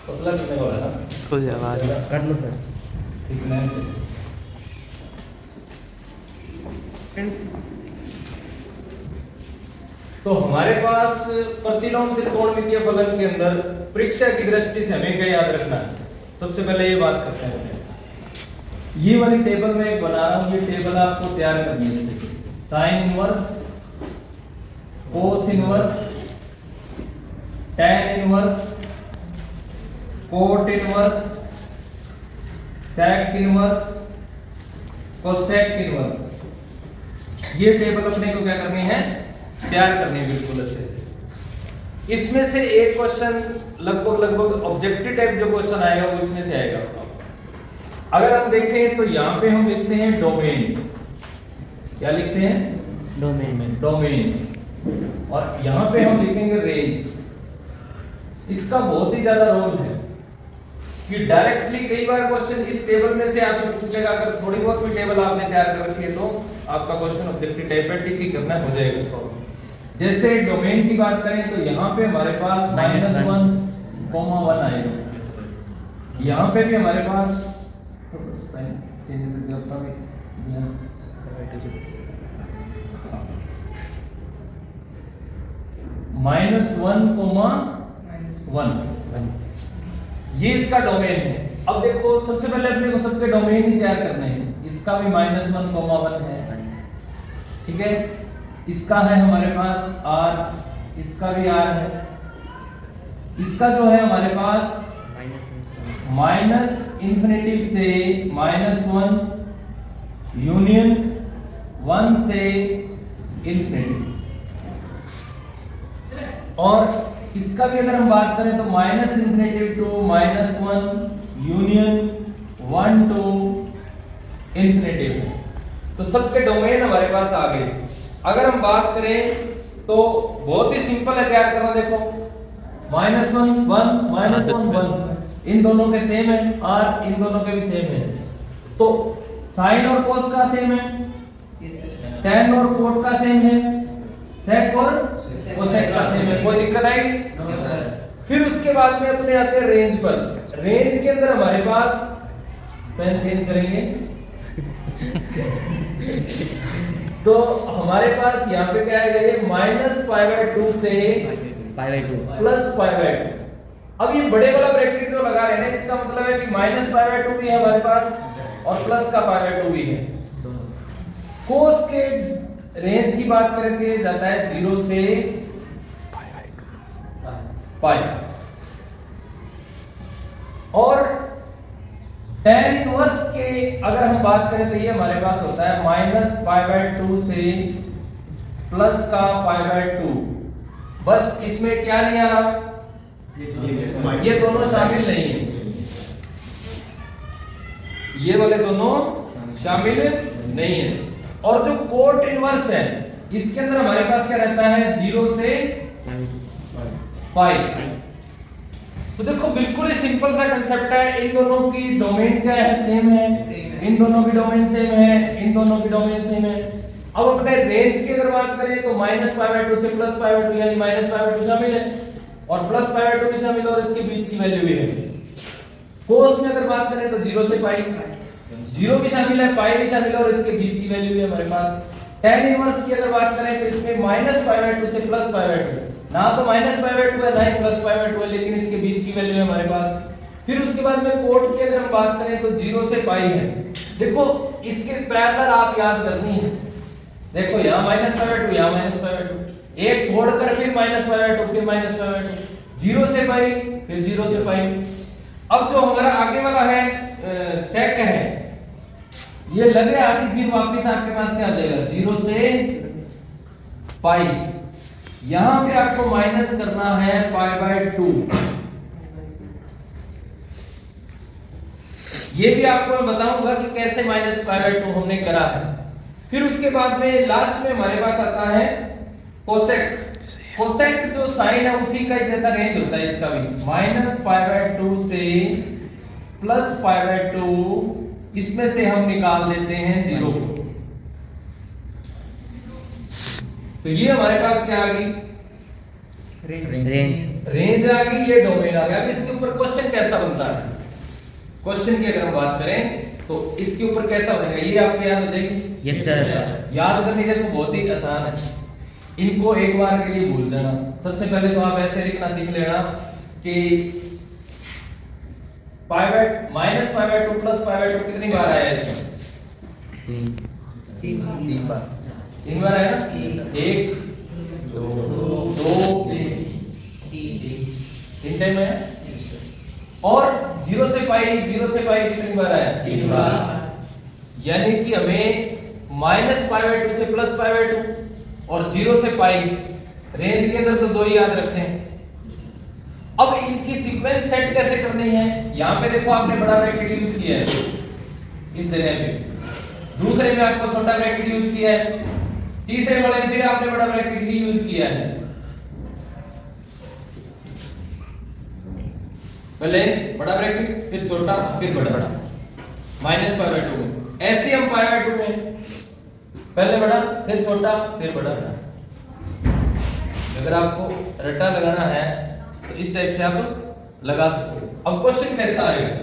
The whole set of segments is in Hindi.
पतला कितने का है ना? खुल जाए आवाज कर लो सर। थिकनेस। तो हमारे पास प्रतिलोम त्रिकोणमितीय फलन के अंदर परीक्षा की दृष्टि से हमें क्या याद रखना है? सबसे पहले ये बात करते हैं। ये वाली टेबल में एक बना रहा हूं, ये टेबल आपको तैयार करनी है। जैसे sine inverse, cos inverse, tan inverse, cot inverse, sec inverse, cosec inverse, ये टेबल अपने को क्या करनी है? तैयार करनी है बिल्कुल अच्छे से। इसमें से एक क्वेश्चन लगभग ऑब्जेक्टिव टाइप जो क्वेश्चन आएगा वो इसमें से आएगा। अगर हम देखें तो यहाँ पे हम लिखते हैं डोमेन। क्या लिखते हैं? डोमेन। और यहाँ पे हम लिखेंगे रेंज। इसका बहुत ही ज्यादा रोल है कि डायरेक्टली कई बार क्वेश्चन इस टेबल में से आपसे पूछ लेगा। अगर थोड़ी बहुत भी टेबल आपने तैयार कर रखी है तो आपका क्वेश्चन ऑब्जेक्टिव टाइप है, टिक ही करना हो जाएगा सॉल्व। जैसे डोमेन की बात करें तो यहाँ पे हमारे पास -1,1 आएगा। यहाँ पे भी हमारे पास -1,1 ये इसका डोमेन है। अब देखो सबसे पहले अपने को सबके डोमेन ही तैयार करने हैं। इसका भी -1,1 है, ठीक है। इसका है हमारे पास r, इसका भी r है। इसका जो है हमारे पास -∞ से -1 यूनियन 1 से ∞। और इसका भी अगर हम बात करें तो -∞ टू -1 यूनियन 1 टू ∞ है। तो सबके डोमेन हमारे पास आ गए। अगर हम बात करें तो बहुत ही सिंपल है तैयार करना। देखो -1 1 -1 इन दोनों के सेम है, r इन दोनों के भी सेम है। तो साइन और कोस का सेम है, tan और कोट का सेम है, सेक और कोसेक का सेम है। कोई दिक्कत आई? फिर उसके बाद में अपने आते हैं रेंज पर। रेंज के अंदर हमारे पास पेन चेंज करेंगे तो हमारे पास यहाँ पे क्या आएगा? ये -π/2 से +π/2। अब ये बड़े वाला ब्रैकेट जो लगा रहे हैं ना, इसका मतलब है कि -π/2 भी है हमारे पास और प्लस का π/2 भी है। कोस के रेंज की बात करें तो ये जाता है 0 से पाई। और tan इनवर्स के अगर हम बात करें तो ये हमारे पास होता है -π/2 से प्लस का π/2। बस इसमें क्या नहीं आ रहा? ये दोनों शामिल नहीं है, ये वाले दोनों शामिल नहीं है। और जो कोट इनवर्स है इसके अंदर हमारे पास क्या रहता है? 0 से पाई। तो देखो बिल्कुल ही सिंपल सा कंसेप्ट है। इन दोनों की डोमेन क्या है? सेम है। इन दोनों की डोमेन सेम है, इन दोनों की डोमेन सेम है। अब अपने रेंज की अगर बात करें तो -π/2 से +π/2 यानी -π/2 शामिल है और +π/2 भी शामिल और इसके बीच की वैल्यू भी है। कोस में अगर बात करें तो 0 से पाई, 0 भी शामिल है, पाई भी शामिल है और इसके बीच की वैल्यू भी हमारे पास। tan इनवर्स की अगर बात करें तो इसमें -π/2 से +π/2, ना तो -π/2 है ना ही +π/2 है, लेकिन इसके बीच की वैल्यू है हमारे पास। फिर उसके बाद में कोट की अगर हम बात करें तो 0 से पाई है। देखो इसके पैरेलल आप याद करनी है। देखो यहाँ -π/2 यहाँ -π/2, एक छोड़कर फिर -π/2 फिर -π/2, 0 से पाई फिर 0 से पाई। अब जो हमारा आगे वाला है सेक है, ये लग रहा है फिर वापस आपके पास क्या आ जाएगा? 0 से पाई। यहां पे आपको माइनस करना है π/2। ये भी आपको मैं बताऊंगा कि कैसे -π/2 हमने करा है। फिर उसके बाद में लास्ट में हमारे पास आता है कोसेक। कोसेक जो साइन है उसी का जैसा रेंज होता है इसका भी, -π/2 से +π/2। इसमें से हम निकाल देते हैं 0। तो ये हमारे पास क्या आ गई? रेंज। रेंज आ गई, ये डोमेन आ गया। अब इसके ऊपर क्वेश्चन कैसा बनता है, क्वेश्चन की अगर हम बात करें तो इसके ऊपर कैसा बनेगा, ये आपके याद देंगे। Yes sir. याद करने के लिए बहुत ही आसान है, इनको एक बार के लिए भूल जाना। सबसे पहले तो आप ऐसे लिखना सीख लेना कि पाइवेट माइनस पाइवेट 2 प्लस पाइवेट 2 कितनी बार आया है इसमें? 3 बार। 3 बार आया ना, 1 2 3 टाइम आया। और 0 से पाई कितनी बार आया? 3 बार। यानी कि हमें माइनस पाई 2 से प्लस पाई 2 और 0 से पाई रेंज के अंदर तो 2 ही याद रखने हैं। अब इनकी सीक्वेंस सेट कैसे करनी है, यहां पे देखो आपने बड़ा ब्रैकेट यूज किया है इस जगह पे, दूसरे में आपको छोटा ब्रैकेट यूज किया है, तीसरे वाले में फिर आपने बड़ा ब्रैकेट ही यूज किया है। पहले बड़ा ब्रैकेट फिर छोटा फिर बड़ा, माइनस पाई बाय 2 में। ऐसे हम पाई बाय 2 में पहले बड़ा फिर छोटा फिर बड़ा। अगर आपको रट्टा लगाना है तो इस टाइप से आप लगा सकते हो। अब क्वेश्चन कैसा आएगा,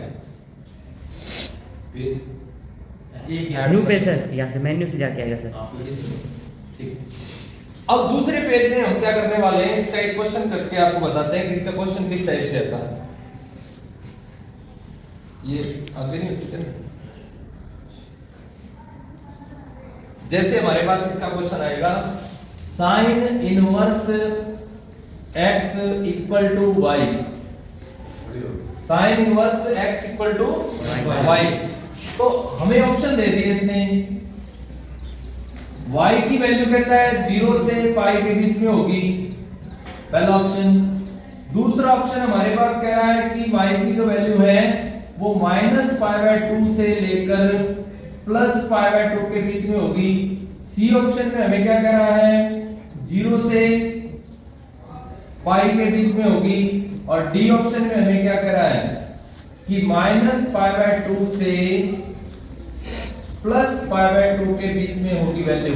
मेन्यू पे सर, यहाँ से मेन्यू से जाके आएगा सर। ठीक। अब दूसरे पेज में हम क्या करने वाले हैं, इसका एक क्वेश्चन करके आपको बताते हैं कि इसका क्वेश्चन किस टाइप से आता है। ये आगे नहीं होते ना, जैसे हमारे पास इसका क्वेश्चन आएगा sine inverse x equal to y, sine inverse x equal to y. तो हमें ऑप्शन दे दिए इसने, y की वैल्यू कहता है 0 से पाई के बीच में होगी, पहला ऑप्शन। दूसरा ऑप्शन हमारे पास कह रहा है कि y की जो वैल्यू है वो माइनस पाई बाय 2 से लेकर प्लस पाई बाय 2 के बीच में होगी। सी ऑप्शन में हमें क्या कह रहा है, 0 से पाई के बीच में होगी। और डी ऑप्शन में हमें क्या कह रहा है कि माइनस पाई बाय 2 से प्लस पाई बाय 2 के बीच में होगी वैल्यू।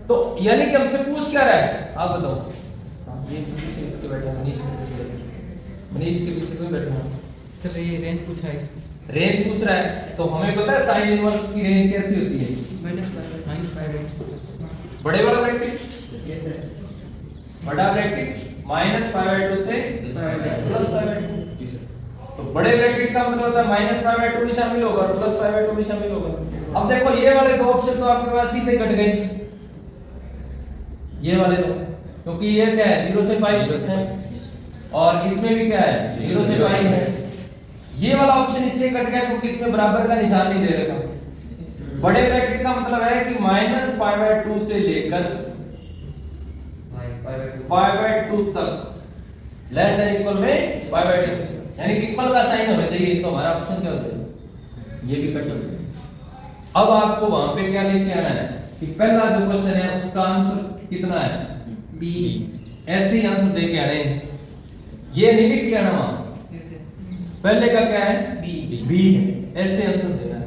तो यानी कि हमसे पूछ क्या रहा है, आप बताओ। ये पीछे इसके बैठा मनीष के पीछे कोई बैठा है सर, ये रेंज पूछ रहा है इसकी। रेंज पूछ रहा है, तो हमें पता है साइन इनवर्स की रेंज कैसी होती है, बड़े वाला ब्रैकेट, बड़ा ब्रैकेट माइनस पाई बाय 2 से प्लस पाई बाय 2। तो बड़े ब्रैकेट का मतलब होता है माइनस पाई बाय 2 भी शामिल होगा और प्लस पाई बाय 2 भी शामिल होगा। अब देखो ये वाले दो ऑप्शन तो आपके पास सीधे कट गए, ये वाले दो, क्योंकि ये क्या है 0 से पाई है और इसमें भी क्या है 0 से पाई है। ये वाला ऑप्शन इसलिए कट गया क्योंकि इसमें बराबर का निशान नहीं दे रखा। बड़े ब्रैकेट का मतलब है कि माइनस पाई बाय 2 से लेकर पाई बाय 2 तक लेस देन इक्वल में पाई बाय 2, यानी कि इक्वल का साइन होना चाहिए। तो हमारा ऑप्शन क्या होता है, ये भी कट हो गया। अब आपको वहां पे क्या लेके आना है कि पहला जो क्वेश्चन है उसका आंसर कितना है, बी। ऐसे ही आंसर दे के आने, ये नहीं लिख के आना वहां, पहले का क्या है बी, ऐसे आंसर देना है।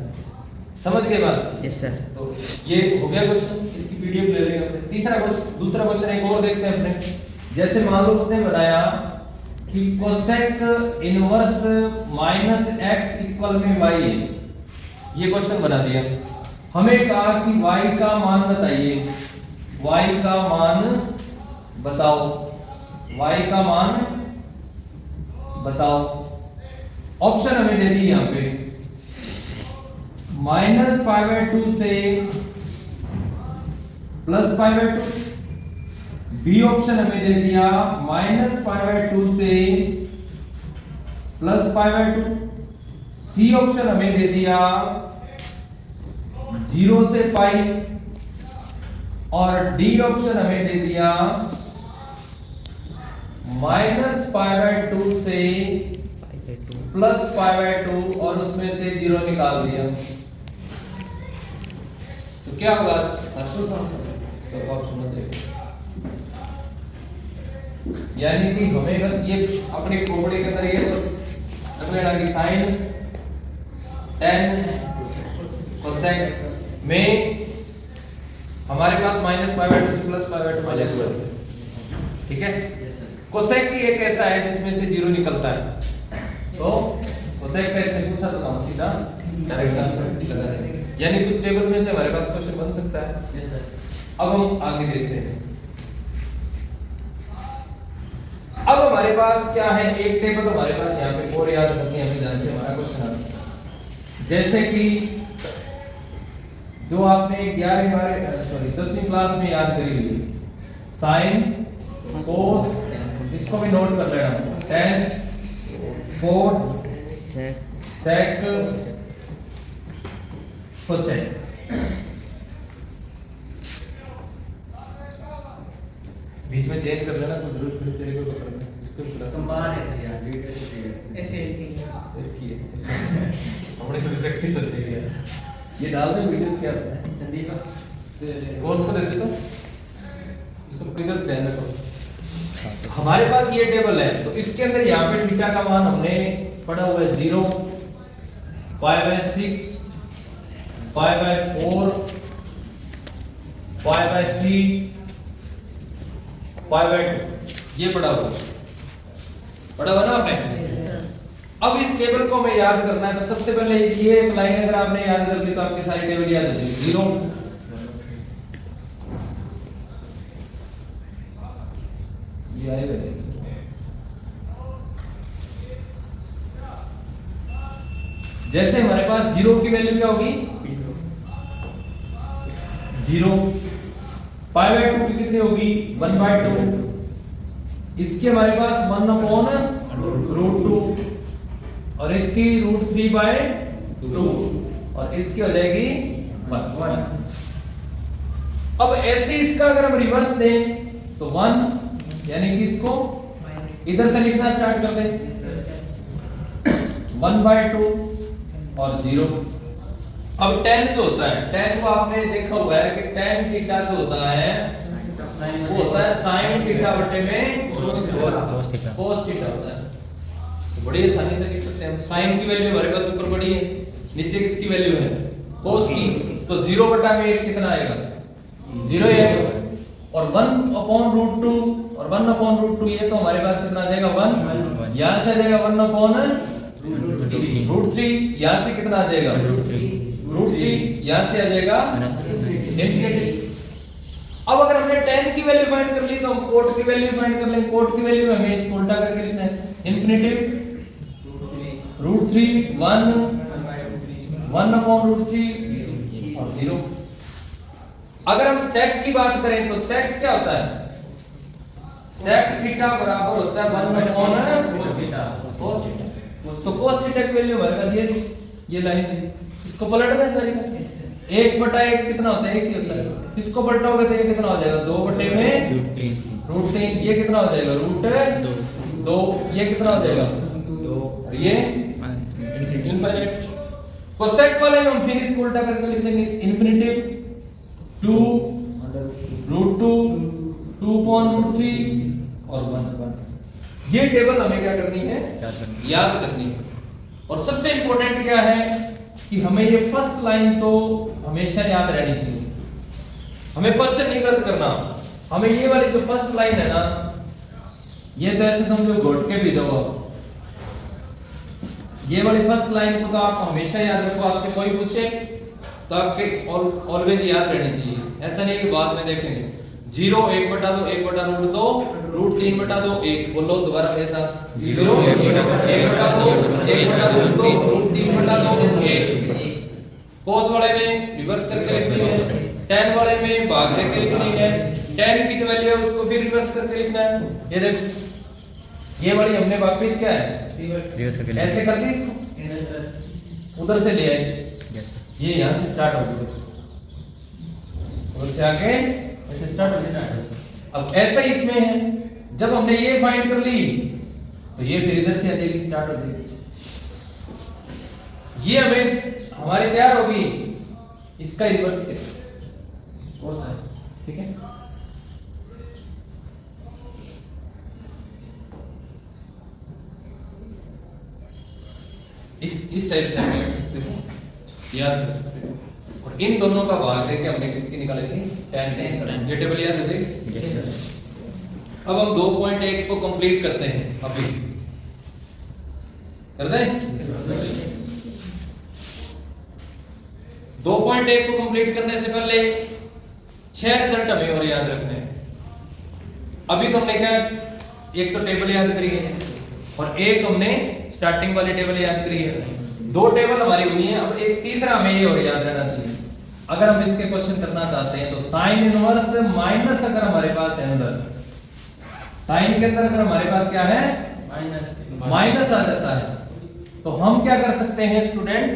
समझ गए बात? Yes sir. तो ये हो गया क्वेश्चन, इसकी पीडीएफ ले लेंगे अपने। तीसरा क्वेश्चन, दूसरा क्वेश्चन एक और देखते हैं अपने। जैसे मान लो उसने बताया कि cosec inverse minus x equal में y है, ये क्वेश्चन बना दिया। हमें कहा कि y का मान बताइए, y का मान बताओ, y का मान बताओ। ऑप्शन हमें दे दी यहां पे माइनस पाई बाय 2 से plus pi by 2। B option हमें दे दिया माइनस पाई बाय 2 से plus pi by 2। C option हमें दे दिया 0 से पाई। और डी ऑप्शन हमें दे दिया माइनस पाई बाय 2 से प्लस पाई बाय 2 और उसमें से 0 निकाल दिया। तो क्या होगा, तो ऑप्शन यानी कि हमें बस ये अपने कोपड़े के अंदर ये तो रख लेना कि साइन tan कोसेक में हमारे पास माइनस पाई बाय 2 से प्लस पाई बाय 2 आ जाएगा। ठीक है, कोसेक की एक ऐसा है जिसमें से जीरो निकलता है, तो कोसेक का इसमें पूछा तो हम सीधा डायरेक्ट आंसर लगा देंगे, यानी कुछ टेबल में से हमारे पास क्वेश्चन बन सकता है। Yes sir. अब हम आगे देखते हैं। अब हमारे पास क्या है, एक टेबल हमारे पास यहाँ पे और याद रखनी है हमें, जहां से हमारा क्वेश्चन आता है। जैसे कि जो आपने 10वीं क्लास में याद करी हुई साइन कोस, इसको भी नोट कर लेना, tan कोट सेक कोसेक। बीच में चेंज कर लेना, कुछ जरूरत पड़े तेरे को पकड़ना, इसको पूरा कंबाइन है सर यार, वीडियो ऐसे देखिए हमने थोड़ी प्रैक्टिस होती है। ये डाल दे वीडियो, क्या होता है संदीप और को दे दे, तो इसको किधर ध्यान रखो। हमारे पास ये टेबल है, तो इसके अंदर यहाँ पे थीटा का मान हमने पढ़ा हुआ है 0, π/6, π/4, π/3, π/2 ये पढ़ा हुआ ना आपने। अब इस टेबल को हमें याद करना है, तो सबसे पहले ये एक लाइन अगर आपने याद कर ली तो आपकी सारी टेबल याद हो जाएगी। 0 ये आएगा, जैसे हमारे पास 0 की वैल्यू क्या होगी 0, π/2 की कितनी होगी 1/2, इसके हमारे पास 1/√2 और इसकी √3/2 और इसकी हो जाएगी 1। अब ऐसे इसका अगर हम रिवर्स दें तो 1, यानी कि इसको इधर से लिखना स्टार्ट कर दें 1/2 और 0। अब tan जो होता है, tan को आपने देखा हुआ है कि tan थीटा जो होता है वो होता है sin थीटा बटे में cos थीटा होता है। तो बड़ी आसानी से लिख सकते हैं। sin की वैल्यू हमारे पास ऊपर पड़ी है, नीचे किसकी वैल्यू है cos की, तो 0 बटा में कितना आएगा 0 ही आएगा, और 1/√2 और 1/√2 ये तो हमारे पास कितना आ जाएगा 1, यहां से आ जाएगा 1/√3, यहां से कितना आ जाएगा √3, यहां से आ जाएगा इंफिनिटी। अब अगर हमने tan की वैल्यू फाइंड कर ली तो हम कोट की वैल्यू फाइंड कर लेंगे। कोट की वैल्यू हमें इसको उल्टा करके लिखना है, इंफिनिटी √3 1/√3 और 0। अगर हम sec की बात करें तो sec क्या होता है, sec थीटा बराबर होता है 1/cos थीटा। तो cos थीटा की वैल्यू हमारे पास ये लाइन है, इसको पलट दें सारी का, 1/1 कितना होता है 1 ही होता है, इसको पलटोगे तो ये कितना हो जाएगा 2 बटे में √3, ये कितना हो जाएगा √2, ये कितना हो जाएगा 2, ये इनफिनिट। कोसेक वाले में हम फिर इसको उल्टा करके लिख देंगे इंफिनिटी 2√2 2/√3 और 1। ये टेबल हमें क्या करनी है याद करनी है। और सबसे इंपॉर्टेंट क्या है कि हमें ये फर्स्ट लाइन तो हमेशा याद रहनी चाहिए, हमें क्वेश्चन नहीं गलत करना। हमें ये वाली जो फर्स्ट लाइन है ना, ये तो ऐसे समझो घोट के भी दो, ये वाली फर्स्ट लाइन को तो आप हमेशा याद रखो, आपसे कोई पूछे तो आपके ऑलवेज याद रहनी चाहिए, ऐसा नहीं कि बाद में देखेंगे। 0 1/2 1/√2 √3/2 1, बोलो दोबारा मेरे साथ 0 1/2 1/√2 √3/2 1। cos वाले में रिवर्स करके लिखनी है, tan वाले में भाग देके लिखनी है, tan की जो वैल्यू है उसको फिर रिवर्स करके लिखना है। ये देखो ये वाली हमने वापस क्या है रिवर्स करके ऐसे कर दी, इसको उधर से ले आए, ये यहां से स्टार्ट होगी उधर से आके ऐसे स्टार्ट होगी। अब ऐसा ही इसमें है, जब हमने ये फाइंड कर ली तो ये फिर इधर से आ जाएगी स्टार्ट हो जाएगी, ये हमें हमारी तैयार होगी, इसका रिवर्स कैसे, ठीक है। इस टाइप से हम कर सकते हो, याद कर सकते हो। और इन दोनों का भाग देके हमने किसकी निकाली थी tan। ये टेबल याद है? Yes sir. अब हम 2.1 को कंप्लीट करते हैं अभी। कर दें? 2.1 को कंप्लीट करने से पहले 6 रिजल्ट हमें और याद रखने हैं। अभी तो हमने क्या, एक तो टेबल याद करी है और एक हमने स्टार्टिंग वाली टेबल याद करी है। 2 टेबल हमारी हुई हैं। अब एक तीसरा हमें ये और याद रहना चाहिए। अगर हम इसके क्वेश्चन करना चाहते हैं तो साइन इनवर्स माइनस, अगर हमारे पास है अंदर साइन के अंदर, अगर हमारे पास क्या है माइनस आ जाता है, तो हम क्या कर सकते हैं स्टूडेंट,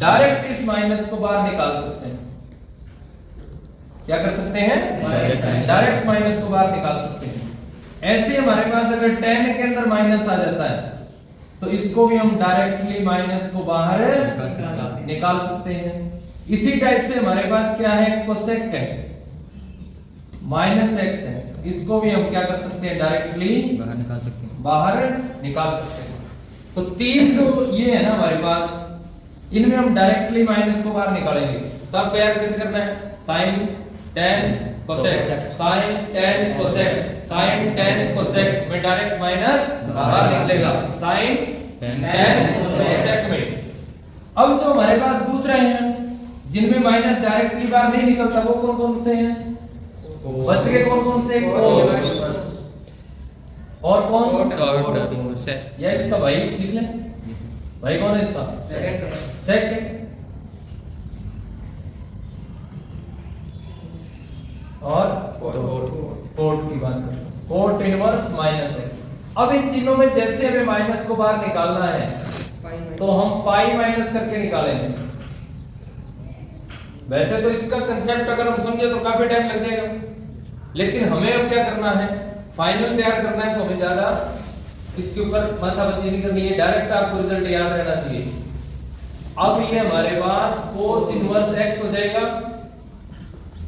डायरेक्ट इस माइनस को बाहर निकाल सकते हैं। क्या कर सकते हैं? डायरेक्ट माइनस को बाहर निकाल सकते हैं। ऐसे हमारे पास अगर 10 के अंदर माइनस आ जाता है तो इसको भी हम डायरेक्टली माइनस को बाहर निकाल सकते हैं। इसी टाइप से हमारे पास क्या है, कोसेक है, माइनस एक्स है, इसको भी हम क्या कर सकते हैं, डायरेक्टली बाहर निकाल सकते हैं। तो 3 जो ये है ना हमारे पास, इनमें हम डायरेक्टली माइनस को बाहर निकालेंगे। तो आप याद कैसे करना है, sine 10 cosec, sine 10 cosec, sine 10 cosec में डायरेक्ट माइनस बाहर निकलेगा साइन 10 कोसेक में। अब जो हमारे पास दूसरे हैं जिनमें माइनस डायरेक्टली बाहर नहीं निकलता, वो कौन कौन से हैं? बच गए कौन कौन से? और कौन? या इसका भाई लिख ले, भाई कौन है इसका? सेक। और कोट की बात करें, कोट इनवर्स माइनस है। अब इन तीनों में जैसे हमें माइनस को बाहर निकालना है तो हम पाई माइनस करके निकालेंगे। वैसे तो इसका कंसेप्ट अगर हम समझे तो काफी टाइम लग जाएगा, लेकिन हमें अब क्या करना है, फाइनल तैयार करना है, तो हमें ज्यादा इसके ऊपर माथापच्ची नहीं करनी है, डायरेक्ट आपको रिजल्ट याद रहना चाहिए। अब ये हमारे पास कोस इनवर्स एक्स हो जाएगा,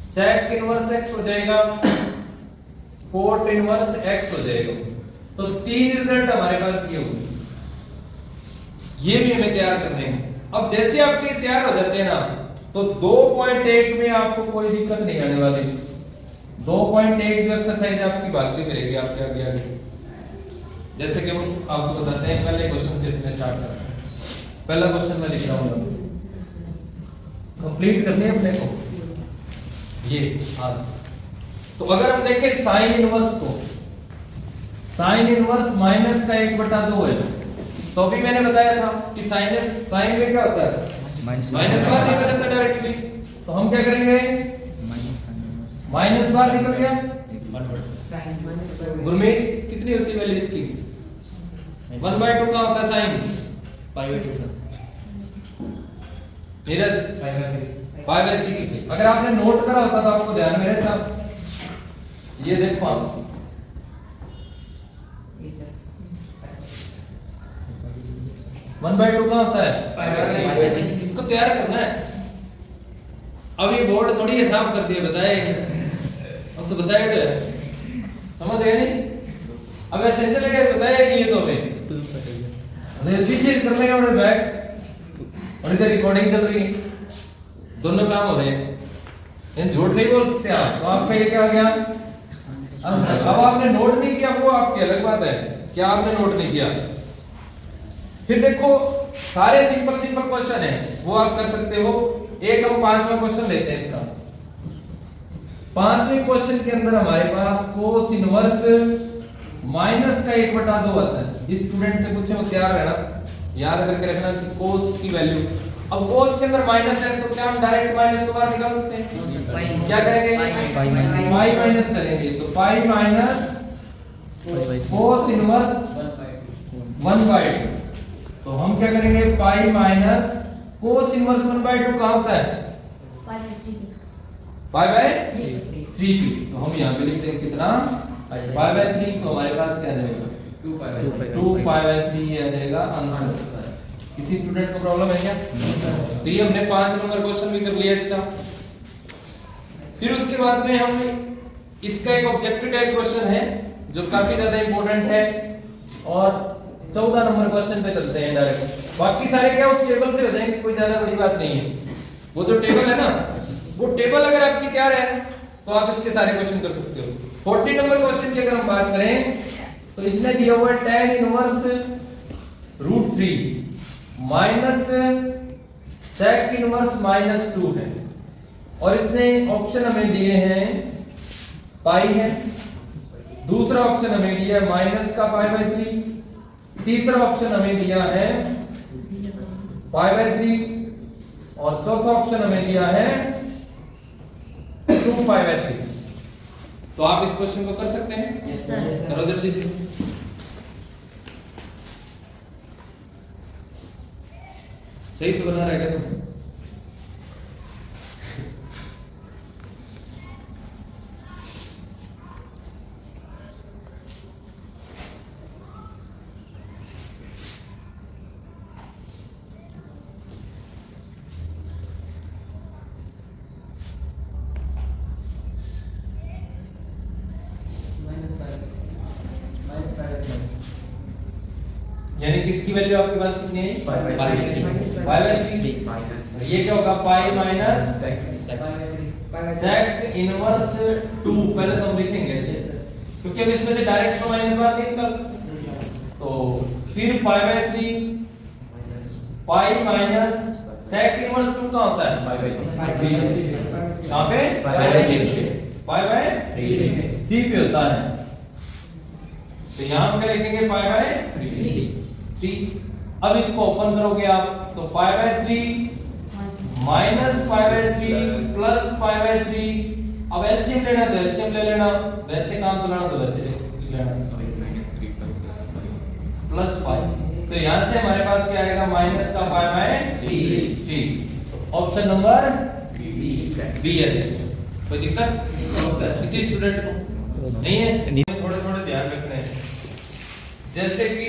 सेक इनवर्स एक्स हो जाएगा, कोट इनवर्स एक्स हो जाएगा। तो 3 रिजल्ट हमारे पास ये होंगे, ये भी हमें तैयार करने हैं। अब जैसे आपके तैयार हो जाते हैं ना, तो 2.1 में आपको कोई दिक्कत नहीं आने वाली। 2.1 जो एक्सरसाइज आपकी भागती करेगी आपके आगे आगे। जैसे कि हम आपको बताते हैं, पहले क्वेश्चन से अपने स्टार्ट करते हैं। पहला क्वेश्चन मैं लिख रहा हूं, कंप्लीट करनी है अपने को ये आंसर। तो अगर हम देखें साइन इनवर्स को, साइन इनवर्स माइनस का 1/2 है, तो अभी मैंने बताया था कि साइन में क्या होता है, माइनस बाहर निकल जाता है डायरेक्टली। तो हम क्या करेंगे, माइनस बाहर निकल गया, गुरमीत कितनी होती है वैल्यू इसकी? 1/2 का होता है साइन, नीरज 5/6। अगर आपने नोट करा होता तो आपको ध्यान में रहता। ये देखो आप, वन बाय 2 का होता है, इसको तैयार करना है। अब ये बोर्ड थोड़ी हिसाब कर दिया, बताए अब तो बताया तो है, समझ गए नहीं? अब ऐसे चलेगा, बताया नहीं ये तो हमें पीछे कर लेगा अपने बैक, और इधर रिकॉर्डिंग चल रही है, दोनों काम हो रहे हैं। झूठ नहीं बोल सकते आप। तो आपका ये क्या आ गया? अब आपने नोट नहीं किया वो आपकी अलग बात है, क्या आपने नोट नहीं किया। फिर देखो सारे सिंपल क्वेश्चन है वो आप कर सकते हो। एक हम 5वां क्वेश्चन लेते हैं इसका। 5वें क्वेश्चन के अंदर हमारे पास कोस इनवर्स माइनस का 1/2 आता है। जिस स्टूडेंट से पूछे वो तैयार रहना, याद करके रखना कि कोस की वैल्यू। अब कोस के अंदर माइनस है तो क्या हम डायरेक्ट माइनस को बाहर निकाल सकते हैं? क्या करेंगे? पाई माइनस करेंगे। तो पाई माइनस कोस इनवर्स 1/2। तो हम क्या करेंगे, पाई माइनस कोस इनवर्स 1/2 का होता है पाई/3। तो हम यहाँ पे लिखते हैं कितना, पाई/3। तो हमारे पास क्या जाएगा, 2 पाई/3 आ जाएगा आंसर। किसी स्टूडेंट को प्रॉब्लम है क्या? तो ये हमने 5 नंबर क्वेश्चन भी कर लिया इसका। फिर उसके बाद में हम इसका एक ऑब्जेक्टिव टाइप क्वेश्चन है जो काफी ज्यादा इंपॉर्टेंट है, और 14 नंबर क्वेश्चन पे चलते हैं डायरेक्ट। बाकी सारे क्या उस टेबल से हो जाएंगे, कोई ज्यादा बड़ी बात नहीं है। वो जो टेबल है ना, वो टेबल अगर आपकी तैयार है तो आप इसके सारे क्वेश्चन कर सकते हो। 40 नंबर क्वेश्चन की अगर हम बात करें तो इसने दिया हुआ है tan inverse √3 minus sec inverse -2 है और इसने ऑप्शन हमें दिए हैं पाई है, दूसरा ऑप्शन हमें दिया है माइनस का π/3, तीसरा ऑप्शन हमें दिया है π/3 और चौथा ऑप्शन हमें दिया है 2π/3। तो आप इस क्वेश्चन को कर सकते हैं? Yes sir. करो जल्दी से। सही तो बना रहेगा तुम? यानी किसकी वैल्यू आपके पास कितनी है? π/3। ये क्या होगा? Pi minus sec inverse 2। पहले तो हम लिखेंगे ऐसे क्योंकि अब इसमें से डायरेक्ट तो माइनस बाहर नहीं निकाल सकते। तो फिर π/3 पाई माइनस सेक इनवर्स 2 कहां होता है? कहां पे? π/3 पे होता है। तो यहां हम क्या लिखेंगे? π/3। अब इसको ओपन करोगे आप तो π/3 माइनस π/3 प्लस π/3। अब एलसीएम लेना तो एलसीएम ले लेना, वैसे काम चलाना तो वैसे लेना, प्लस पाई। तो यहां से हमारे पास क्या आएगा? माइनस का π/3। ऑप्शन नंबर बी है। कोई दिक्कत किसी स्टूडेंट को नहीं है? थोड़े थोड़े ध्यान रखना है, जैसे कि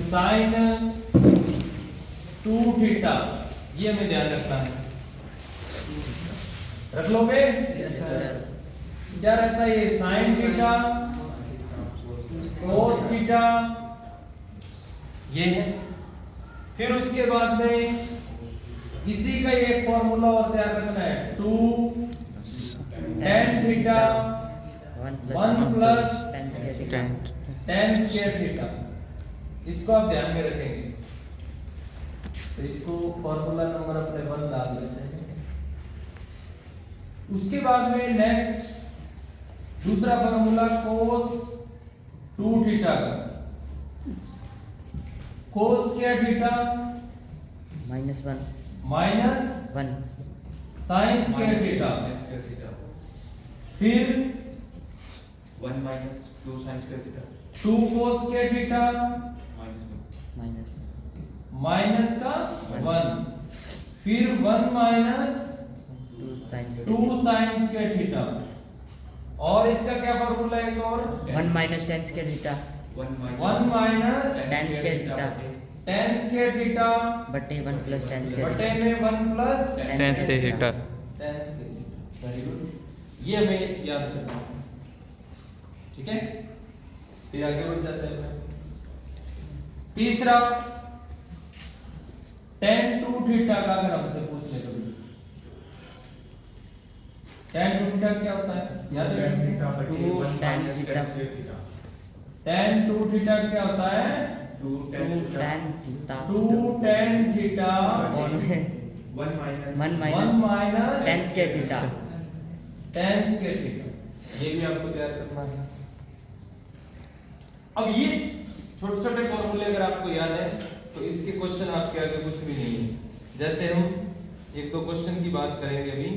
साइन 2 थीटा, ये हमें ध्यान रखना है। रख लोगे? Yes sir. क्या रखना है? ये साइन थीटा कोस थीटा ये है। फिर उसके बाद में इसी का एक फॉर्मूला और तैयार रखना है, 2 tan theta 1 plus tan square theta. इसको आप ध्यान में रखेंगे। तो इसको फॉर्मूला नंबर अपने 1 डाल लेते हैं। उसके बाद में नेक्स्ट दूसरा फॉर्मूला cos 2 थीटा का, cos square theta -1 minus 1 sin square theta, फिर 1 minus 2 sin square theta 2 cos square theta minus का 1, फिर 1 माइनस 2 sin स्क्वायर थीटा। और इसका क्या फॉर्मूला है? एक और 1 minus tan square theta 1 1 minus tan square theta tan square theta बटे 1 प्लस tan स्क्वायर बटे में 1 plus tan square theta. tan square theta. Very good, ये हमें याद रखना है। ठीक है, फिर आगे बढ़ जाते हैं। तीसरा tan 2 थीटा का अगर हमसे पूछ ले तो tan 2 थीटा क्या होता है? याद है? tan थीटा tan 2 थीटा क्या होता है? 2 tan tan theta 2 tan theta 1 minus 1 1 minus tan square theta. tan square theta. ये भी आपको तैयार करना है। अब ये छोटे छोटे फॉर्मूले अगर आपको याद है तो इसके क्वेश्चन आपके आगे कुछ भी नहीं है। जैसे हम एक दो क्वेश्चन की बात करेंगे अभी,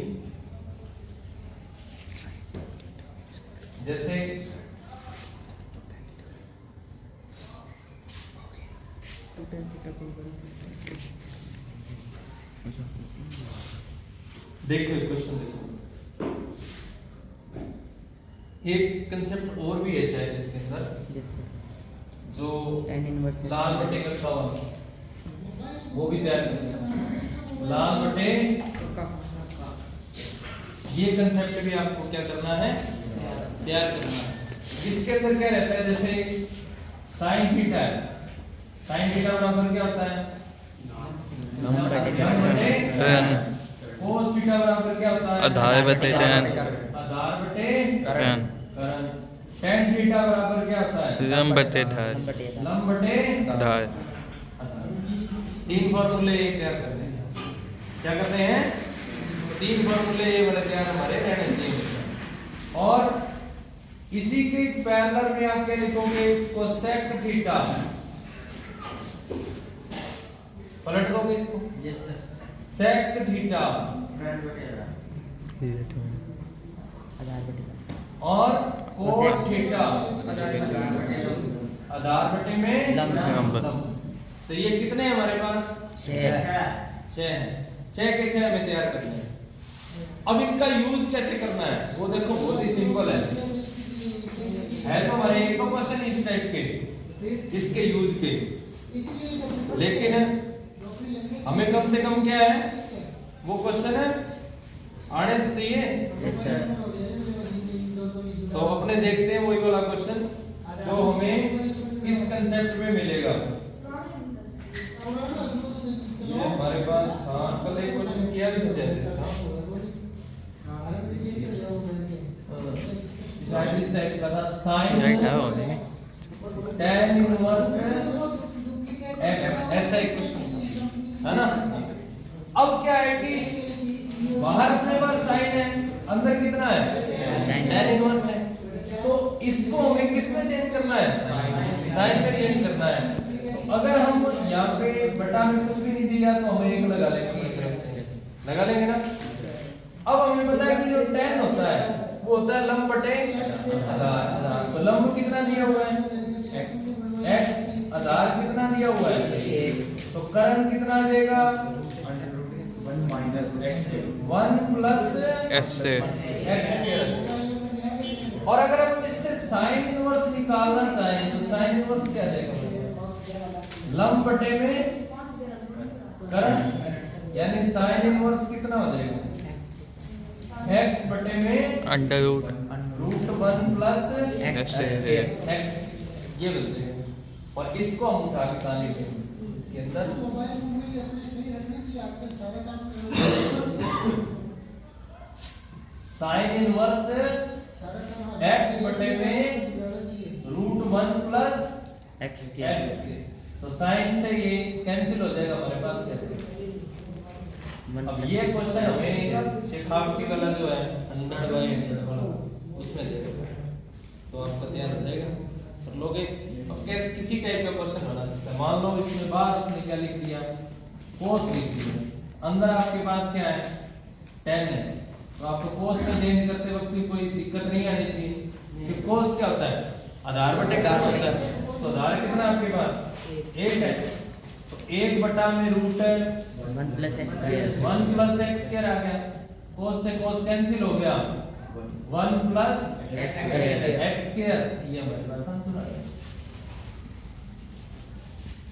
जैसे देखो एक क्वेश्चन देखो, एक कंसेप्ट और भी है शायद इसके अंदर जो tan इनवर्स लाल बटे का 100 वो भी तैयार करना। लाल बटे ये कंसेप्ट भी आपको क्या करना है? तैयार करना है। इसके अंदर क्या रहता है? जैसे साइन थीटा है, साइन थीटा बराबर क्या होता है? कोस थीटा बराबर क्या होता है? आधा बटे tan। आधा आधार बटे करण करण। tan थीटा बराबर क्या होता है? लंब बटे ढाल लंब बटे ढाल। तीन फॉर्मूले ये तैयार करते हैं। क्या करते हैं? तीन फॉर्मूले ये वाले तैयार हमारे रहने चाहिए। और इसी के पैरेलल में आप क्या लिखोगे? Cosec theta. पलट दोगे इसको? Yes sir. सेक थीटा आधार बटे और कोट थीटा आधार बटे में लंब। तो ये कितने हैं हमारे पास? 6 छह हैं। 6 के 6 हमें तैयार करना है। अब इनका यूज कैसे करना है वो देखो, बहुत ही सिंपल है तो हमारे एक तो क्वेश्चन इस टाइप के, इसके यूज के, लेकिन हमें कम से कम क्या है वो क्वेश्चन है आने तो चाहिए। Yes sir. तो अपने देखते हैं वही वाला क्वेश्चन जो हमें इस कंसेप्ट में मिलेगा। ये हमारे पास था, कल एक क्वेश्चन किया भी था शायद इसका। शायद इस टाइप का था, साइन tan इनवर्स x, ऐसा एक क्वेश्चन है ना। अब क्या है कि बाहर अपने पास साइन है, अंदर कितना है? tan इनवर्स है। तो इसको हमें किस में चेंज करना है? साइन में चेंज करना है। तो अगर हम यहाँ पे बटा में कुछ भी नहीं दिया तो हम एक लगा लेंगे अपनी तरफ से, लगा लेंगे ना। अब हमें पता है कि जो tan होता है वो होता है लंब बटे आधार। तो लंब कितना दिया हुआ है? x। आधार कितना दिया हुआ है? तो करण कितना आ जाएगा? 1 minus x square 1 plus x से x। और अगर हम इससे साइन इनवर्स निकालना चाहें तो साइन इनवर्स क्या आ जाएगा? लंब बटे में करण, यानी साइन इनवर्स कितना हो जाएगा? x बटे में under root root 1 plus x से x, ये बोलते हैं। और इसको हम उठा के कहाँ लिखेंगे? इसके अंदर साइन इनवर्स x बटे में रूट 1 प्लस x x। तो साइन से ये कैंसिल हो जाएगा, हमारे पास क्या है? अब ये क्वेश्चन हमें शेखावटी वाला जो है 100/100 वाला उसमें देगा, तो आपका तैयार हो जाएगा और लोग अब कैसे किसी टाइप का क्वेश्चन बना सकता है। मान लो इसमें बाहर उसने क्या लिख दिया? कोस लिख दिया। अंदर आपके पास क्या है? tan है। तो आपको कोस में चेंज करते वक्त कोई दिक्कत नहीं आनी चाहिए कि कोस क्या होता है? आधार बटे करण होता है। तो आधार कितना आपके पास? 1 है। तो 1 बटा में root 1 plus x 1 plus x square आ गया। कोस से कोस कैंसिल हो गया, 1 plus x square. x square. ये हमारे पास आंसर आ गया।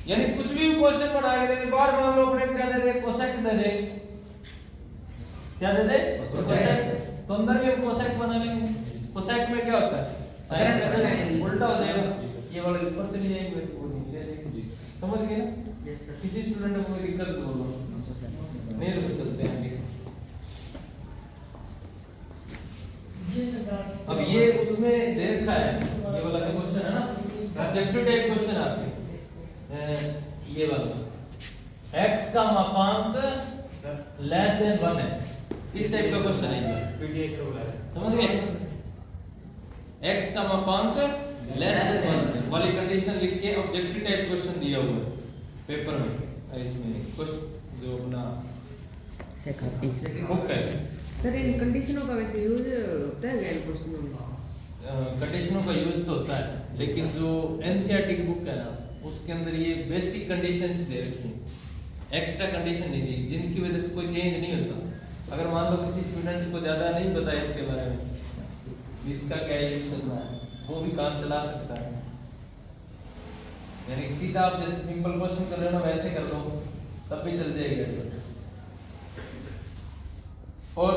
यानी कुछ भी क्वेश्चन बना के दे, बार मान लो अपने क्या दे दे? कोसेक दे दे। क्या दे दे? कोसेक। तो अंदर भी हम कोसेक बना लेंगे। कोसेक में क्या होता है? साइन का उल्टा हो जाएगा, ये वाला ऊपर चली जाएगी वो नीचे आ जाएगी। समझ गए ना? Yes sir. किसी स्टूडेंट को कोई दिक्कत बोलो नहीं तो चलते हैं आगे। अब ये उसमें दे रखा है, ये वाला क्वेश्चन है ना, ऑब्जेक्टिव टाइप क्वेश्चन आपके ये वाला x का मापांक लेस देन 1 है, इस टाइप का क्वेश्चन है ये। PTH का बुला रहे समझ गए? x का मापांक लेस देन 1 वाली कंडीशन लिख के ऑब्जेक्टिव टाइप क्वेश्चन दिया हुआ है पेपर में। इसमें क्वेश्चन जो अपना शेखावटी बुक है, सर इन कंडीशनों का वैसे यूज होता है क्या क्वेश्चनों में? कंडीशनों का यूज तो होता है, लेकिन जो एनसीईआरटी की बुक है ना उसके अंदर ये बेसिक कंडीशंस दे रखी हैं, एक्स्ट्रा कंडीशन नहीं दी, जिनकी वजह से कोई चेंज नहीं होता। अगर मान लो किसी स्टूडेंट को ज़्यादा नहीं पता इसके बारे में, इसका क्या यूज करना है, वो भी काम चला सकता है। यानी सीधा आप जैसे सिंपल क्वेश्चन कर रहे हो ना वैसे कर लो तब भी चल जाएगा। और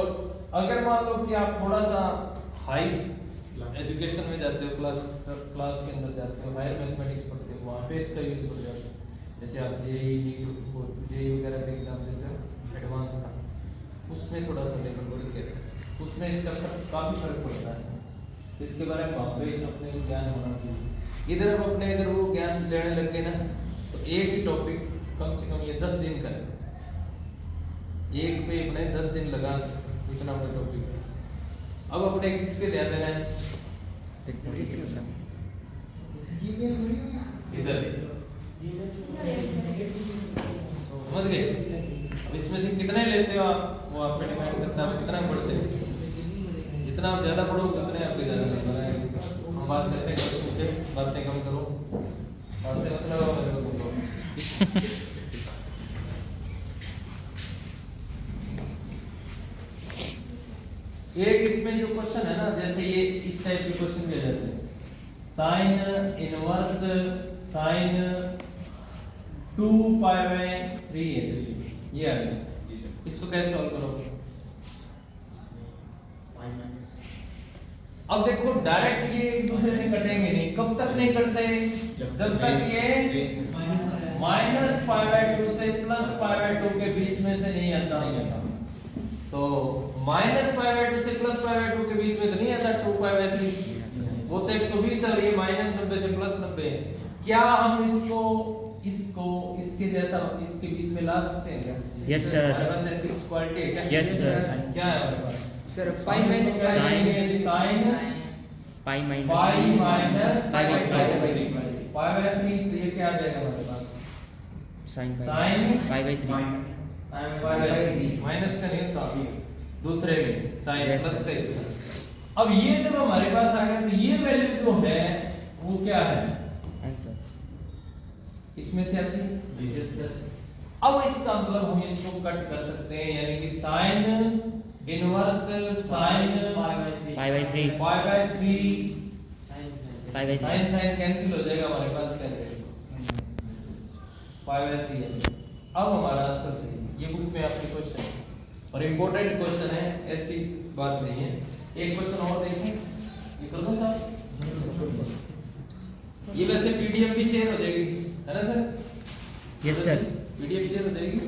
अगर मान लो कि आप थोड़ा सा हाई एजुकेशन में जाते हो, क्लास के अंदर जाते हो, हायर मैथमेटिक्स पढ़ते हो, वहाँ पे इसका यूज हो जाता है। जैसे आप जेई नीट जेई वगैरह के एग्जाम देते हो एडवांस का, उसमें थोड़ा सा लेवल बढ़ के उसमें इसका काफी फर्क पड़ता है। इसके बारे में वहाँ पे अपने को ज्ञान होना चाहिए। इधर अब अपने अगर वो ज्ञान लेने लग गए ना तो एक ही टॉपिक कम से कम ये 10 दिन का एक पे अपने 10 दिन लगा सकते हैं, इतना बड़ा टॉपिक है। अब अपने किस पे ध्यान देना है? इधर समझ गए? अब इसमें से कितने लेते हो आप वो आप पे डिपेंड करता है, आप कितना पढ़ते हो। जितना आप ज्यादा पढ़ोगे उतने आपके ज्यादा नंबर आएंगे। हम बात करते हैं करो, बातें कम करो, बातें मतलब मेरे को करो। एक इसमें जो क्वेश्चन है ना, जैसे ये इस टाइप के क्वेश्चन भी आ जाते हैं। Sign inverse sign 2 pi by 3 है, ये आ गया। इसको कैसे सॉल्व करोगे? अब देखो डायरेक्ट ये एक दूसरे से कटेंगे नहीं। कब तक नहीं कटते? जब तक ये माइनस पाई बाय 2 से प्लस पाई बाय 2 के बीच में से नहीं आता। तो माइनस पाई बाय 2 से प्लस पाई बाय 2 के बीच में तो नहीं आता 2 पाई बाय 3, वो तो 120 है और ये माइनस 90 से प्लस 90। क्या हम इसको इसके जैसा इसके बीच में ला सकते हैं क्या? Yes sir. हमारे पास ऐसी क्वालिटी है क्या? Yes sir. क्या है हमारे पास? Sir pi minus sine pi minus pi minus pi by pi by 3, तो ये क्या आ जाएगा हमारे पास? Sine Sin pi by 3 pi by 3 minus का नहीं होता दूसरे में साइन प्लस का ही होता। अब ये जब हमारे पास आ गया तो ये वैल्यू जो है वो क्या है? आंसर इसमें से आती है। अब इसका मतलब हम इसको कट कर सकते हैं, यानी कि sine inverse sine pi by 3 pi by 3 pi by 3 sine sine cancel हो जाएगा, हमारे पास क्या रहेगा? पाई बाय 3 है। अब हमारा आंसर सही है। ये बुक में आपके क्वेश्चन है और इम्पोर्टेंट क्वेश्चन है, ऐसी बात नहीं है। एक क्वेश्चन और देखें, ये कर दो साहब। ये वैसे पीडीएफ भी शेयर हो जाएगी, है ना sir? Yes sir. PDF share हो जाएगी।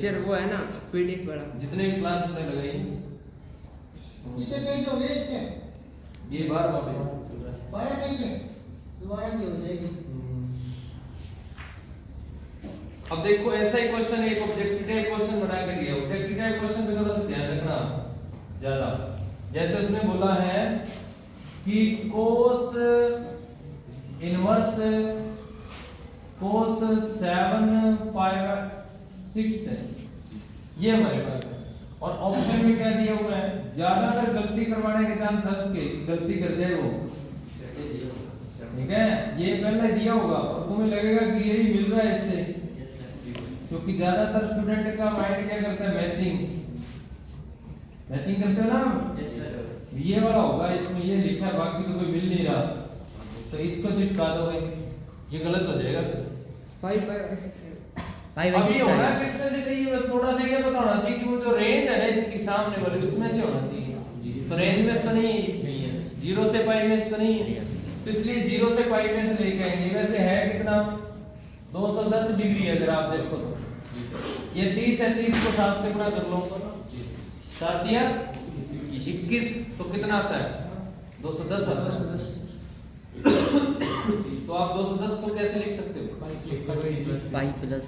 सर वो है ना पीडीएफ वाला। जितने भी क्लास हमने लगाई कितने पेज हो गए इसके? ये बार बार चल रहा है। 12 पेज है, दोबारा नहीं हो जाएगी। अब देखो ऐसा ही क्वेश्चन एक ऑब्जेक्टिव टाइप क्वेश्चन बना के दिया। ऑब्जेक्टिव टाइप क्वेश्चन पे थोड़ा सा ध्यान रखना ज्यादा। जैसे उसने बोला है कि cos inverse cos 7 pi by 6 है, ये हमारे पास है। और ऑप्शन में क्या दिया हुआ है? ज्यादातर गलती करवाने के चांस है उसके, गलती कर जाए वो, ठीक है? ये पहले दिया होगा और तुम्हें लगेगा कि यही मिल रहा है इससे, क्योंकि ज्यादातर स्टूडेंट का माइंड क्या करता है? मैचिंग करते हो ना। ये वाला होगा, इसमें ये लिखा है, बाकी तो कोई मिल नहीं रहा, तो इसको चिपका दोगे, ये गलत हो जाएगा फिर। 5 बाय 6 पाई बाय अब ये 6 होना किसमें से चाहिए? बस थोड़ा सा ये पता होना चाहिए कि वो जो रेंज है ना इसकी सामने वाली, उसमें से होना चाहिए। तो रेंज में तो नहीं है, 0 से पाई में तो नहीं है, तो इसलिए 0 से पाई में से लेके आएंगे। वैसे है कितना? 210 डिग्री है। अगर आप देखो तो ये 30 है, 30 को 7 से गुणा कर लो, 7 दिया 21, तो कितना आता है? 210 आता है। तो आप 210 को कैसे लिख सकते हो? पाई प्लस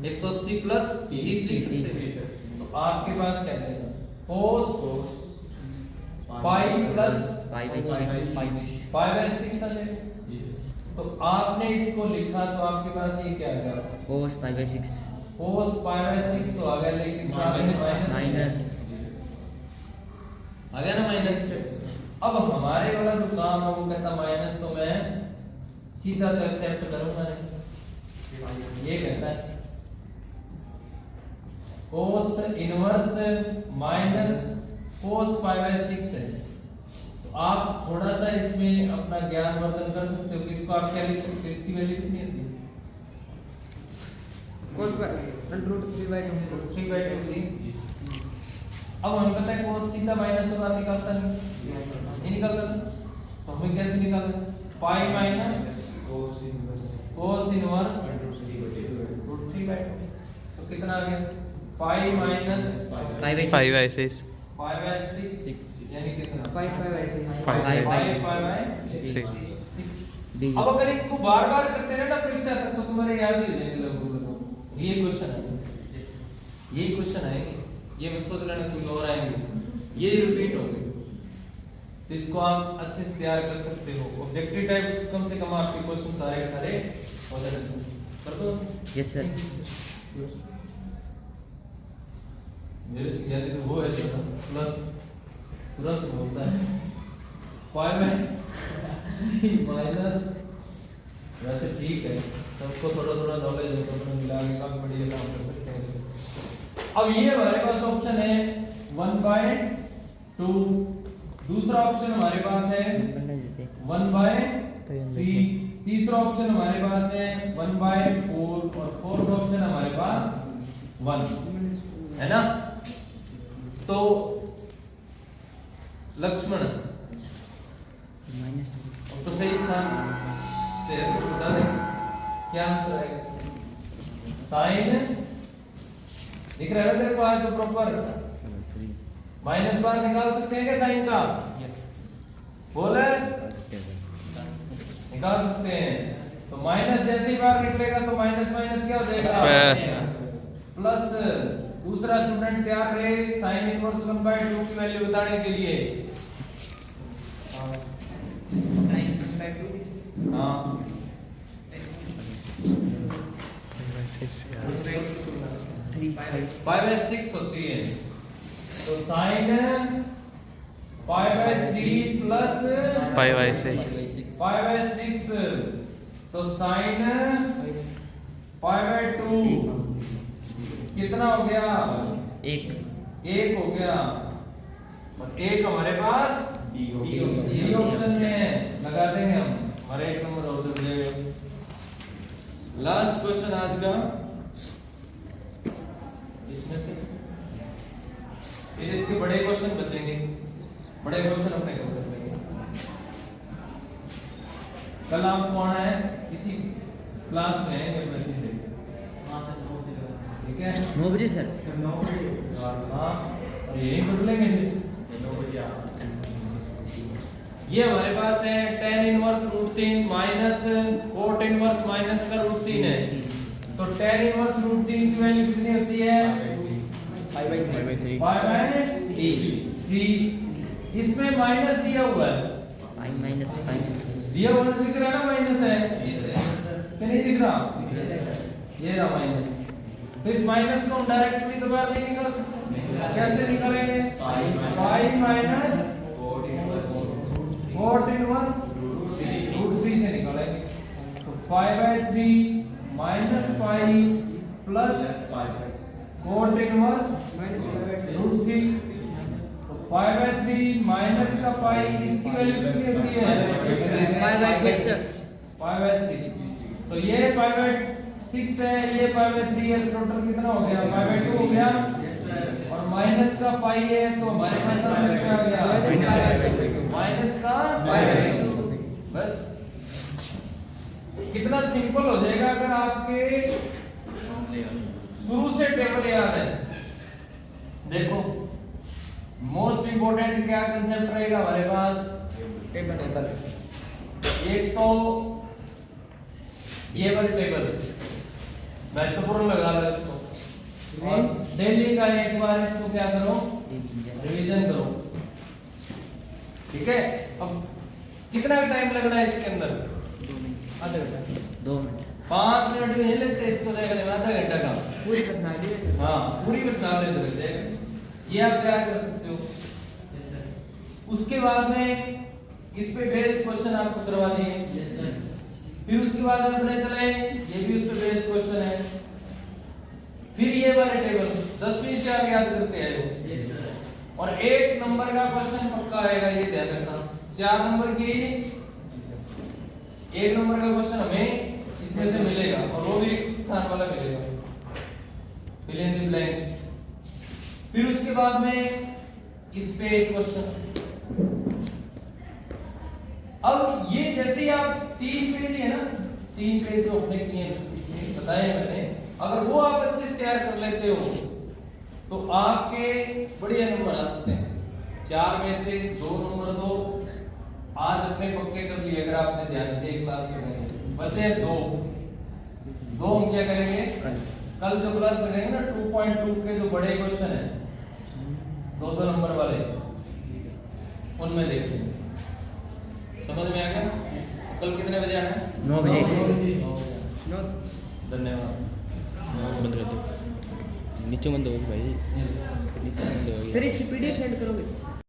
180 प्लस 30 लिख सकते हो। तो आपके पास क्या रहेगा? cos pi plus pi bye 6 pi by 6 आ जाएगा। तो आपने इसको लिखा तो आपके पास ये क्या आ गया? cos pi by 6 cos pi by 6 तो आ गया, लेकिन साथ में माइनस आ गया ना माइनस। अब हमारे वाला जो काम है वो कहता माइनस, तो मैं सीधा तो एक्सेप्ट करूंगा नहीं। ये कहता है cos inverse minus cos pi by 6 है। तो आप थोड़ा सा इसमें अपना ज्ञान वर्धन कर सकते हो कि इसको आप क्या लिख सकते हो? इसकी वैल्यू कितनी होती है? cos बाय √3 बाय 2 3 बाय 2 थी। अब हमें पता है cos सीधा माइनस तो बाहर निकालता नहीं निकालता, तो हमें कैसे निकालना? Pi minus cos inverse √3 by 2, तो कितना आ गया? 5 माइनस 5/6 5/6 यानी कितना 5 ऐसे 5/6। अब अगर इनको बार बार करते रहे ना परीक्षा तक तो तुम्हारे याद ही हो जाएंगे लगभग। ये क्वेश्चन है, ये क्वेश्चन है, ये मत सोच लेना कोई और आएंगे, ये रिपीट होंगे। तो इसको आप अच्छे से तैयार कर सकते हो। ऑब्जेक्टिव टाइप कम से कम आपके क्वेश्चन सारे के सारे हो जाते हैं। कर दो। Yes sir. मेरे से ज्यादा तो वो है जो प्लस तुरंत होता है 5 में माइनस। वैसे ठीक है, सबको थोड़ा थोड़ा नॉलेज है तो अपने मिला के काफी बढ़िया काम कर सकते हैं इसमें। अब ये हमारे पास ऑप्शन है 1/2। दूसरा ऑप्शन हमारे पास है 1/3। तीसरा ऑप्शन हमारे पास है 1/4 और फोर्थ ऑप्शन हमारे पास 1 है ना। तो लक्ष्मण तो सही स्थान बता दे क्या आंसर आएगा। साइन दिख रहा है तेरे को आज तो प्रॉपर माइनस बार निकाल सकते हैं क्या साइन का? बोले निकाल सकते हैं। तो माइनस जैसे ही बार निकलेगा तो माइनस माइनस क्या हो जाएगा प्लस। दूसरा स्टूडेंट तैयार रहे साइन इनवर्स 1/2 की वैल्यू बताने के लिए। हाँ 5/6 होती है तो साइन 5/3 प्लस 5/6 तो साइन 5/2 कितना हो गया? एक हो गया। और एक हमारे पास ये ऑप्शन में है, लगा देंगे हम, हमारे 1 नंबर हो जाएगा। लास्ट क्वेश्चन आज का इसमें से, फिर इसके बड़े क्वेश्चन बचेंगे। बड़े क्वेश्चन अपने को कर लेंगे। कल आप कौन है किसी क्लास में है मैसेज देंगे, ठीक है 9 बजे सर। हाँ और यही पढ़ लेंगे। ये हमारे पास है tan inverse √3 minus cot inverse minus का √3 है। तो tan इनवर्स √3 की वैल्यू कितनी होती है? 5/3। इसमें माइनस दिया हुआ है, दिया हुआ दिख रहा है ना माइनस है कि नहीं दिख रहा? ये रहा माइनस। तो इस माइनस को हम डायरेक्टली तो बाहर नहीं निकाल सकते, कैसे निकालेंगे? 5 माइनस cot इनवर्स √3 से निकालेंगे। तो 5/3 माइनस 5 प्लस cot इनवर्स √3। तो 5/3 माइनस का पाई इसकी वैल्यू कितनी होती है? 5/6। तो ये 5/6 है, ये 5/3 है, टोटल कितना हो गया? 5/2 हो गया। और माइनस का पाई है तो हमारे पास आंसर क्या आ गया? माइनस का बस। कितना सिंपल हो जाएगा अगर आपके शुरू से टेबल याद है। देखो मोस्ट इंपोर्टेंट क्या कंसेप्ट रहेगा हमारे पास? टेबल। एक तो ये वाली टेबल महत्वपूर्ण लगा लो इसको, और डेली का एक बार इसको क्या करो? रिवीजन करो, ठीक है। अब कितना टाइम लगना है इसके अंदर? आधा घंटा। 2 मिनट 5 मिनट भी नहीं लगते इसको देखने में, आधा घंटा का पूरी प्रश्नावली है। हाँ पूरी प्रश्नावली लग जाएगा। ये आप तैयार कर सकते हो। उसके बाद में इस पे बेस्ड क्वेश्चन आपको करवा दिए। फिर उसके बाद में अपने चले ये भी उस पे बेस्ड क्वेश्चन है। फिर ये वाले टेबल 10वीं से आप याद करते हैं। और 1 नंबर का क्वेश्चन पक्का आएगा, ये ध्यान रखना। 4 नंबर की 1 नंबर का क्वेश्चन हमें इसमें से मिलेगा और वो भी रिक्त स्थान वाला मिलेगा, फिल इन द ब्लैंक। फिर उसके बाद में इस पे एक क्वेश्चन। अब ये जैसे ही आप 3 पेज है ना, 3 पेज जो अपने किए बताए मैंने, अगर वो आप अच्छे से तैयार कर लेते हो तो आपके बढ़िया नंबर आ सकते हैं। 4 में से 2 नंबर दो आज अपने पक्के कर लिए अगर आपने ध्यान से एक क्लास में करेंगे। बचे 2 हम क्या करेंगे कल जो क्लास लगाएंगे ना 2.2 के जो बड़े क्वेश्चन है 2 नंबर वाले उनमें देखेंगे। समझ में आ गया? कल कितने बजे आना है? 9 बजे। धन्यवाद। बंद रहते नीचे बंद होगी भाई नीचे बंद होगी सर इसकी पीडीएफ सेंड करोगे?